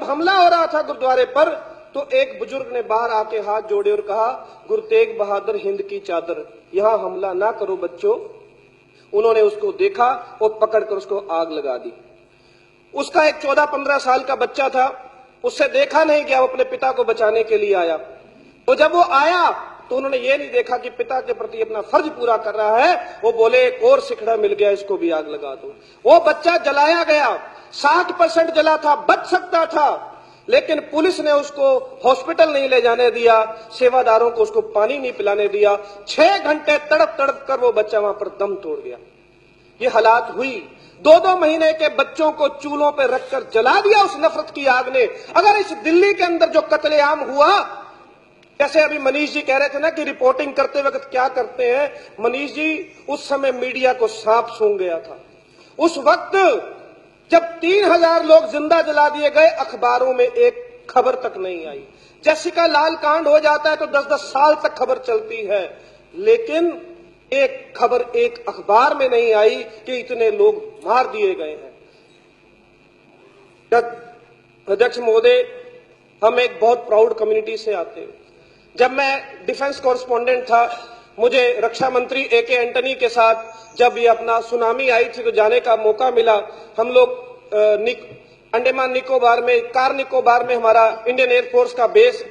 जब हमला हो रहा था गुरुद्वारे पर तो एक बुजुर्ग ने बाहर आके हाथ जोड़े और कहा, गुरु तेग बहादुर हिंद की चादर, यहां हमला ना करो बच्चों। उन्होंने उसको देखा और पकड़कर उसको आग लगा दी। उसका एक 14-15 साल का बच्चा था, उससे देखा नहीं गया, वो अपने पिता को बचाने के लिए आया। तो जब वो आया तो उन्होंने ये नहीं देखा कि पिता के प्रति अपना फर्ज पूरा कर रहा है, वो बोले एक और सिखड़ा मिल गया, इसको भी आग लगा दो। वो बच्चा जलाया गया, 60% जला था, बच सकता था, लेकिन पुलिस ने उसको हॉस्पिटल नहीं ले जाने दिया, सेवादारों को उसको पानी नहीं पिलाने दिया। 6 घंटे तड़प तड़प कर वो बच्चा वहां पर दम तोड़ गया। ये हालात हुई। 2-2 महीने के बच्चों को चूल्हों पर रखकर जला दिया उस नफरत की आग ने। अगर इस दिल्ली के अंदर जो कत्लेआम हुआ, जैसे अभी मनीष जी कह रहे थे ना कि रिपोर्टिंग करते वक्त क्या करते हैं, मनीष जी उस समय मीडिया को सांप सूंघ गया था। उस वक्त जब 3000 लोग जिंदा जला दिए गए, अखबारों में एक खबर तक नहीं आई। जैसिका लाल कांड हो जाता है तो 10-10 साल तक खबर चलती है, लेकिन एक खबर एक अखबार में नहीं आई कि इतने लोग मार दिए गए हैं। अध्यक्ष महोदय, हम एक बहुत प्राउड कम्युनिटी से आते हैं। जब मैं डिफेंस कॉरेस्पॉन्डेंट था, मुझे रक्षा मंत्री A.K. एंटनी के साथ जब ये अपना सुनामी आई थी तो जाने का मौका मिला। हम लोग अंडमान निकोबार में, कार निकोबार में हमारा इंडियन एयरफोर्स का बेस,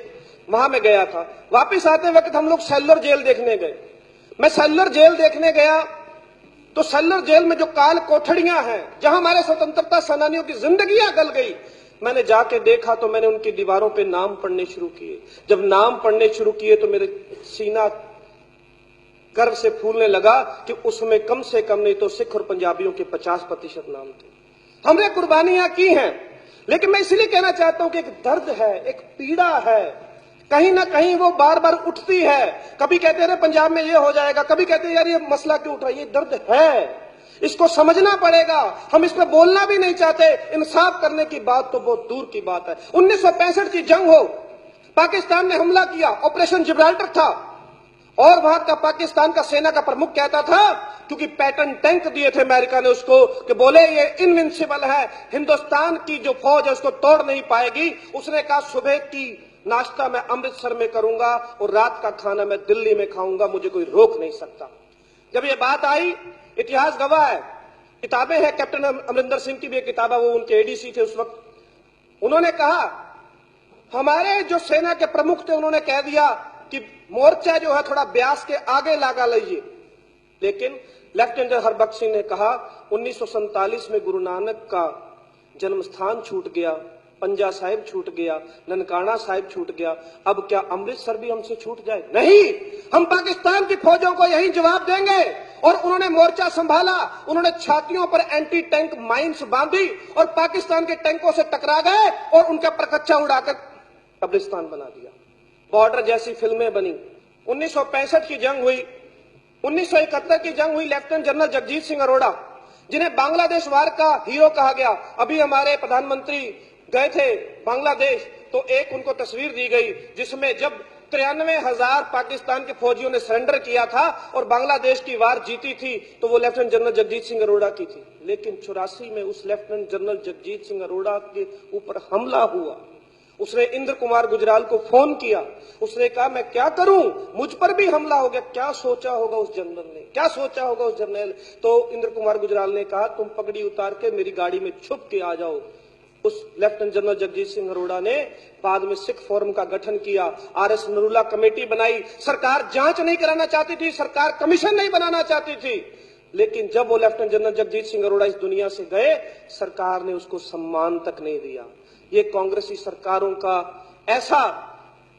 वहां में गया था। वापस आते वक्त हम लोग सेलुलर जेल देखने गए। मैं सेलुलर जेल देखने गया तो सेलुलर जेल में जो काल कोठड़ियां हैं, जहां हमारे स्वतंत्रता सेनानियों की जिंदगियां गल गई, मैंने जाके देखा तो मैंने उनकी दीवारों पे नाम पढ़ने शुरू किए। जब नाम पढ़ने शुरू किए तो मेरे सीना गर्व से फूलने लगा कि उसमें कम से कम नहीं तो सिख और पंजाबियों के 50% नाम थे। हमने कुर्बानियां की हैं, लेकिन मैं इसलिए कहना चाहता हूं कि एक दर्द है, एक पीड़ा है, कहीं ना कहीं वो बार बार उठती है। कभी कहते हैं पंजाब में ये हो जाएगा, कभी कहते हैं यार ये मसला क्यों उठ रहा है। ये दर्द है, इसको समझना पड़ेगा। हम इस पर बोलना भी नहीं चाहते, इंसाफ करने की बात तो बहुत दूर की बात है। 1965 की जंग हो, पाकिस्तान ने हमला किया, ऑपरेशन जिब्राल्टर था, और वहां का पाकिस्तान का सेना का प्रमुख कहता था, क्योंकि पैटर्न टैंक दिए थे अमेरिका ने उसको, कि बोले ये इनविंसिबल है, हिंदुस्तान की जो फौज है उसको तोड़ नहीं पाएगी। उसने कहा सुबह की नाश्ता मैं अमृतसर में करूंगा और रात का खाना मैं दिल्ली में खाऊंगा, मुझे कोई रोक नहीं सकता। जब ये बात आई, इतिहास गवाह है, किताबें हैं, कैप्टन अमरिंदर सिंह की भी एक किताब है, वो उनके एडीसी थे उस वक्त। उन्होंने कहा, हमारे जो सेना के प्रमुख थे उन्होंने कह दिया कि मोर्चा जो है थोड़ा ब्यास के आगे लगा लीजिए, लेकिन लेफ्टिनेंट जनरल हरबख्श सिंह ने कहा 1947 में गुरु नानक का जन्म स्थान छूट गया, पंजा साहिब छूट गया, ननकाना साहिब छूट गया, अब क्या अमृतसर भी हमसे छूट जाए? नहीं, हम पाकिस्तान की फौजों को यही जवाब देंगे। और उन्होंने मोर्चा संभाला, उन्होंने छातियों पर एंटी टैंक माइंस बांधी और पाकिस्तान के टैंकों से टकरा गए और उनका परकच्चा उड़ाकर कब्रिस्तान बना दिया। बॉर्डर जैसी फिल्में बनी। 1965 की जंग हुई, 1971 की जंग हुई। लेफ्टिनेंट जनरल जगजीत सिंह अरोड़ा, जिन्हें बांग्लादेश वार का हीरो कहा गया, अभी हमारे प्रधानमंत्री गए थे बांग्लादेश तो एक उनको तस्वीर दी गई जिसमें जब 93,000 पाकिस्तान के फौजियों ने सरेंडर किया था और बांग्लादेश की वार जीती थी तो वो लेफ्टिनेंट जनरल जगजीत सिंह अरोड़ा की थी। लेकिन 84 में उस लेफ्टिनेंट जनरल जगजीत सिंह अरोड़ा के ऊपर हमला हुआ। उसने इंद्र कुमार गुजराल को फोन किया, उसने कहा मैं क्या करूं, मुझ पर भी हमला हो गया। क्या सोचा होगा उस जनरल ने, क्या सोचा होगा उस जनरल? तो इंद्र कुमार गुजराल ने कहा तुम पगड़ी उतार के मेरी गाड़ी में छुप के आ जाओ। उस लेफ्टिनेंट जनरल जगजीत सिंह अरोड़ा ने बाद में सिख फोरम का गठन किया, RS नरूला कमेटी बनाई। सरकार जांच नहीं कराना चाहती थी, सरकार कमीशन नहीं बनाना चाहती थी, लेकिन जब वो लेफ्टिनेंट जनरल जगजीत सिंह अरोड़ा इस दुनिया से गए, सरकार ने उसको सम्मान तक नहीं दिया। ये कांग्रेसी सरकारों का ऐसा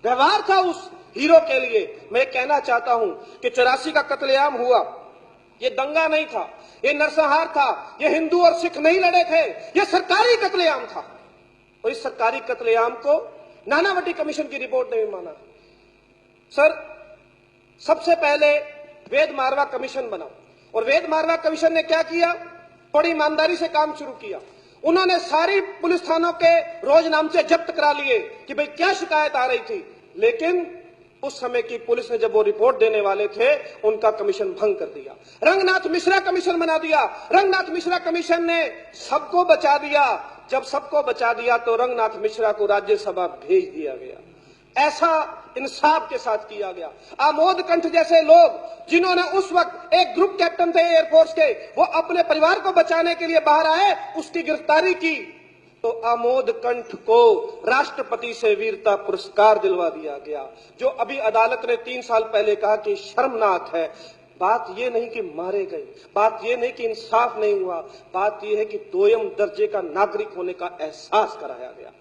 व्यवहार था उस हीरो के लिए। मैं कहना चाहता हूं कि 84 का कत्लेआम हुआ, ये दंगा नहीं था, ये नरसंहार था, ये हिंदू और सिख नहीं लड़े थे, ये सरकारी कत्लेआम था। और इस सरकारी कत्लेआम को नानावटी कमीशन की रिपोर्ट ने भी माना। सर, सबसे पहले वेद मारवा कमीशन बना और वेद मारवा कमीशन ने क्या किया, बड़ी ईमानदारी से काम शुरू किया। उन्होंने सारी पुलिस थानों के रोजनामचे जब्त करा लिए कि भाई क्या शिकायत आ रही थी, लेकिन उस समय की पुलिस ने जब वो रिपोर्ट देने वाले थे, उनका कमीशन भंग कर दिया। रंगनाथ मिश्रा कमीशन बना दिया। रंगनाथ मिश्रा कमीशन ने सबको बचा दिया। जब सबको बचा दिया तो रंगनाथ मिश्रा को राज्यसभा भेज दिया गया। ऐसा इंसाफ के साथ किया गया। आमोद कंठ जैसे लोग जिन्होंने उस वक्त एक ग्रुप कैप्टन थे एयरफोर्स के, वो अपने परिवार को बचाने के लिए बाहर आए, उसकी गिरफ्तारी की तो आमोद कंठ को राष्ट्रपति से वीरता पुरस्कार दिलवा दिया गया, जो अभी अदालत ने 3 साल पहले कहा कि शर्मनाक है। बात यह नहीं कि मारे गए, बात यह नहीं कि इंसाफ नहीं हुआ, बात यह है कि दोयम दर्जे का नागरिक होने का एहसास कराया गया।